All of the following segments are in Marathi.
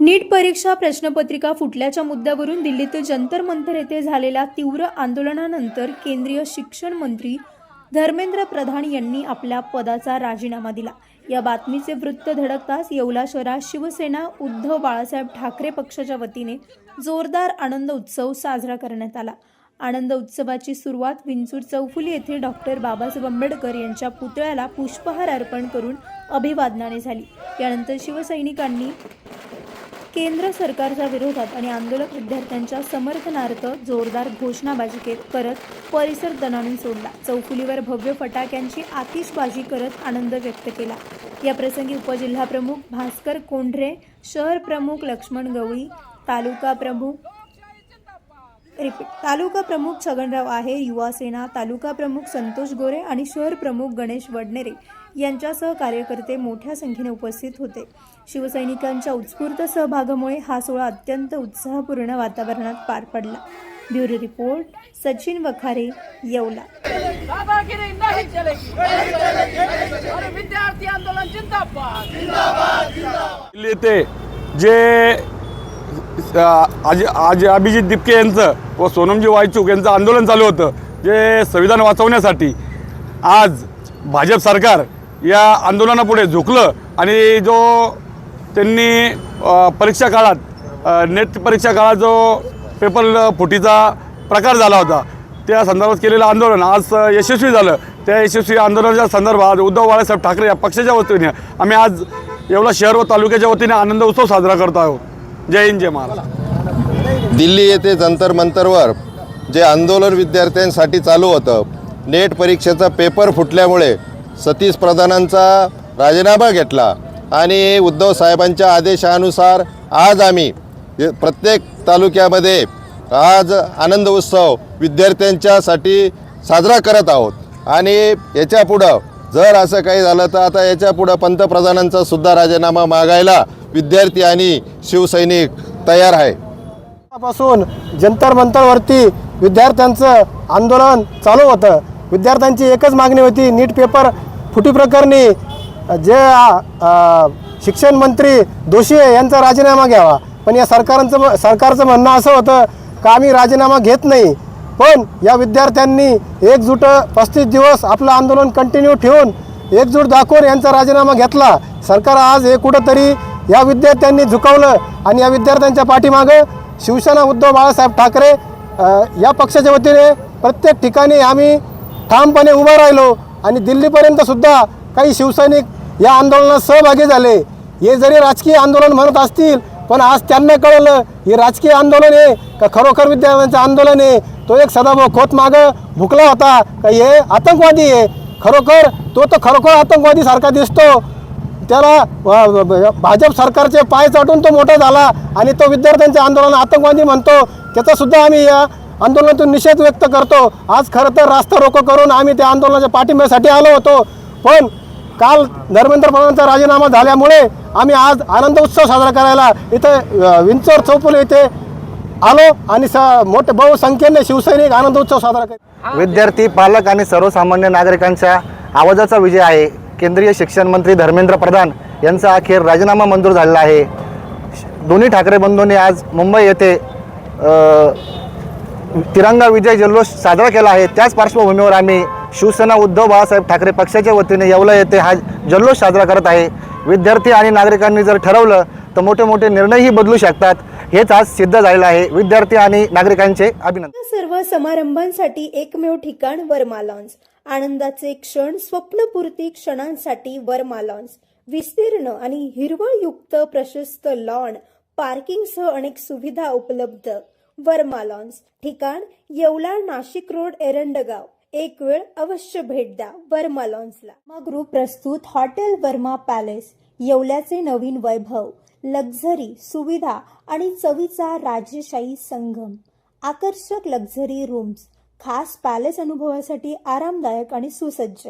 नीट परीक्षा प्रश्नपत्रिका फुटल्याच्या मुद्द्यावरून दिल्लीतील जंतर मंतर येथे झालेल्या तीव्र आंदोलनानंतर केंद्रीय शिक्षण मंत्री धर्मेंद्र प्रधान यांनी आपल्या पदाचा राजीनामा दिला। या बातमीचे वृत्त धडकताच येवला शहरात शिवसेना उद्धव बाळासाहेब ठाकरे पक्षाच्या वतीने जोरदार आनंद उत्सव साजरा करण्यात आला। आनंद उत्सवाची सुरुवात विंचूर चौफुली येथे डॉक्टर बाबासाहेब आंबेडकर यांच्या पुतळ्याला पुष्पहार अर्पण करून अभिवादनाने झाली। यानंतर शिवसैनिकांनी केंद्र सरकारच्या विरोधात आणि आंदोलक विद्यार्थ्यांच्या समर्थनार्थ जोरदार घोषणाबाजी करत परिसर दणाणून सोडला। चौफुलीवर भव्य फटाक्यांची आतिषबाजी करत आनंद व्यक्त केला। या प्रसंगी उपजिल्हा प्रमुख भास्कर कोंढरे, शहर प्रमुख लक्ष्मण गवळी, तालुका प्रमुख छगनराव आहेर, युवा सेना तालुका प्रमुख संतोष गोरे आणि शहर प्रमुख गणेश वडनेरे यांच्यासह कार्यकर्ते मोठ्या संख्येने उपस्थित होते। शिवसैनिकांच्या उत्स्फूर्त सहभागामुळे हा सोहळा अत्यंत उत्साहपूर्ण वातावरणात पार पडला। Bureau report, Sachin Wakhare, Yeola. जे आज अभिजित दिपके यांचं व सोनमजी वायचूक यांचं आंदोलन चालू होतं, जे संविधान वाचवण्यासाठी आज भाजप सरकार या आंदोलनापुढे झुकलं आणि जो त्यांनी परीक्षा काळात नेट परीक्षा काळात जो पेपर फुटीचा प्रकार झाला होता त्या संदर्भात केलेलं आंदोलन आज यशस्वी झालं। त्या यशस्वी आंदोलनाच्या संदर्भात उद्धव बाळासाहेब ठाकरे या पक्षाच्या वतीने आम्ही आज येवला शहर व तालुक्याच्या वतीने आनंद उत्सव साजरा करतो आहोत। जय हिंद, जय महाराष्ट्र। दिल्ली येथे जंतर मंतरवर जे आंदोलन विद्यार्थ्यांसाठी चालू होतं, नेट परीक्षेचा पेपर फुटल्यामुळे सतीश प्रधानांचा राजीनामा घेतला आणि उद्धव साहेबांच्या आदेशानुसार आज आम्ही प्रत्येक तालुक्यामध्ये आज आनंद उत्सव विद्यार्थ्यांच्यासाठी साजरा करत आहोत। आणि याच्यापुढं जर असं काही झालं तर आता याच्यापुढं पंतप्रधानांचा सुद्धा राजीनामा मागायला विद्यार्थी आणि शिवसैनिक तयार आहे। पासून जंतर मंतरवरती विद्यार्थ्यांचं आंदोलन चालू होतं। विद्यार्थ्यांची एकच मागणी होती, नीट पेपर फुटी प्रकरणी जे शिक्षण मंत्री दोषी आहे यांचा राजीनामा घ्यावा। पण या सरकारचं म्हणणं असं होतं का आम्ही राजीनामा घेत नाही, पण या विद्यार्थ्यांनी एकजूट 35 दिवस आपलं आंदोलन कंटिन्यू ठेवून एकजूट दाखवून यांचा राजीनामा घेतला। सरकार आज हे कुठंतरी या विद्यार्थ्यांनी झुकवलं आणि या विद्यार्थ्यांच्या पाठीमागं शिवसेना उद्धव बाळासाहेब ठाकरे या पक्षाच्या वतीने प्रत्येक ठिकाणी आम्ही ठामपणे उभं राहिलो आणि दिल्लीपर्यंत सुद्धा काही शिवसैनिक या आंदोलनात सहभागी झाले। हे जरी राजकीय आंदोलन म्हणत असतील, पण आज त्यांना कळलं हे राजकीय आंदोलन आहे का खरोखर विद्यार्थ्यांचं आंदोलन आहे। तो एक सदाभाऊ खोत मागं भुकला होता का हे आतंकवादी आहे, खरोखर तो तर खरोखर आतंकवादी सारखा दिसतो। त्याला भाजप सरकारचे पाय चाटून तो मोठा झाला आणि तो विद्यार्थ्यांचे आंदोलन आतंकवादी म्हणतो। त्याचा सुद्धा आम्ही या आंदोलनातून निषेध व्यक्त करतो। आज खरं तर रास्ता रोको करून आम्ही त्या आंदोलनाच्या पाठिंब्यासाठी आलो होतो, पण काल धर्मेंद्र प्रधानांचा राजीनामा झाल्यामुळे आम्ही आज आनंद उत्सव साजरा करायला इथे विंचूर चौफुली येथे आलो आणि मोठ्या बहुसंख्येने शिवसैनिक आनंद उत्सव साजरा करतात। विद्यार्थी, पालक आणि सर्वसामान्य नागरिकांच्या आवाजाचा विजय आहे। केंद्रीय शिक्षण मंत्री धर्मेंद्र प्रधान यांचा अखेर राजीनामा मंजूर झालेला आहे। दोन्ही ठाकरे बंधूंनी आज मुंबई येथे तिरंगा विजय जल्लोष साजरा केला आहे। त्याच पार्श्वभूमीवर आम्ही शिवसेना उद्धव बाळासाहेब ठाकरे पक्षाच्या वतीने येवला येथे हा जल्लोष साजरा करत आहे। विद्यार्थी आणि नागरिकांनी जर ठरवलं तर मोठे मोठे निर्णयही बदलू शकतात, हेच आज सिद्ध झालेलं आहे। विद्यार्थी आणि नागरिकांचे अभिनंदन। सर्व समारंभांसाठी एकमेव ठिकाण वर्मा लॉन्स। आनंदाचे क्षण, स्वप्नपूर्ती क्षणांसाठी वर्मा लॉन्स। विस्तीर्ण आणि हिरवळयुक्त प्रशस्त लॉन, पार्किंगसह अनेक सुविधा उपलब्ध। वर्मा लॉन्स, ठिकाण येवला, नाशिक रोड, एरंडगाव। एक वेळ अवश्य भेट द्या वर्मा लॉन्सला। ग्रुप प्रस्तुत हॉटेल वर्मा पॅलेस, येवल्याचे नवीन वैभव, लक्झरी सुविधा आणि चवीचा राजेशाही संगम। आकर्षक लक्झरी रूम्स, खास पॅलेस अनुभवासाठी आरामदायक आणि सुसज्ज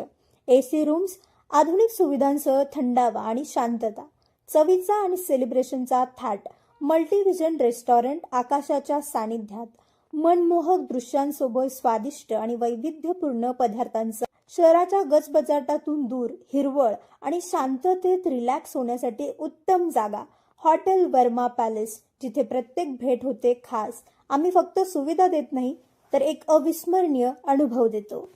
एसी रूम्स, आधुनिक सुविधांसह थंडावा आणि शांतता। चवीचा आणि सेलिब्रेशनचा थाट, मल्टीव्हिजन रेस्टॉरंट, आकाशाच्या सानिध्यात मनमोहक दृश्यांसोबत स्वादिष्ट आणि वैविध्यपूर्ण पदार्थांचा शहराच्या गजबजाटातून दूर हिरवळ आणि शांततेत रिलॅक्स होण्यासाठी उत्तम जागा। हॉटेल वर्मा पॅलेस, जिथे प्रत्येक भेट होते खास. आम्ही फक्त सुविधा देत नाही तर एक अविस्मरणीय अनुभव देतो.